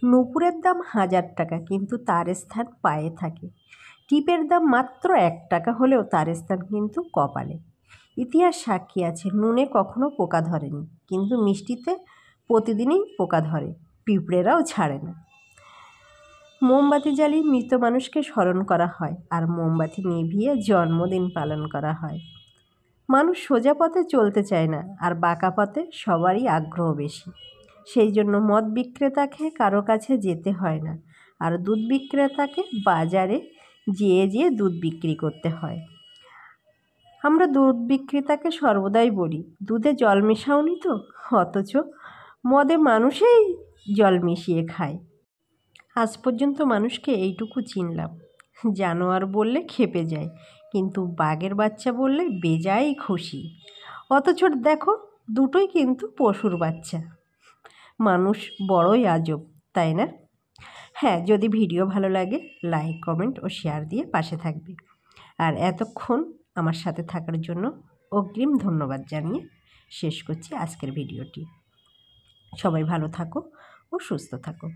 নূপুরের দাম 1000 টাকা, কিন্তু তার স্থান পায়ে থাকে। টিপের দাম মাত্র 1 টাকা হলেও তার স্থান কিন্তু কপালে। ইতিহাস সাক্ষী আছে, নুনে কখনো পোকা ধরেনি, কিন্তু মিষ্টিতে প্রতিদিনই পোকা ধরে, পিঁপড়েরাও ছাড়ে না। মোমবাতি জ্বালিয়ে মৃত মানুষকে স্মরণ করা হয়, আর মোমবাতি নিভিয়ে জন্মদিন পালন করা হয়। মানুষ সোজা পথে চলতে চায় না, আর বাঁকা পথে সবারই আগ্রহ বেশি। সেই জন্য মদ বিক্রেতাকে কারো কাছে যেতে হয় না, আর দুধ বিক্রেতাকে বাজারে যেয়ে দুধ বিক্রি করতে হয়। আমরা দুধ বিক্রেতাকে সর্বদাই বলি, দুধে জল মেশাওনি তো? অথচ মদে মানুষেই জল মিশিয়ে খায়। আজ পর্যন্ত মানুষকে এইটুকু চিনলাম, জানোয়ার বললে ক্ষেপে যায়, কিন্তু বাঘের বাচ্চা বললে বেজায় খুশি। অথচ দেখো, দুটোই কিন্তু পশুর বাচ্চা। মানুষ বড়ই আজব, তাই না? হ্যাঁ, যদি ভিডিও ভালো লাগে লাইক, কমেন্ট ও শেয়ার দিয়ে পাশে থাকবে। আর এতক্ষণ আমার সাথে থাকার জন্য অগ্রিম ধন্যবাদ জানিয়ে শেষ করছি আজকের ভিডিওটি। সবাই ভালো থাকো ও সুস্থ থাকো।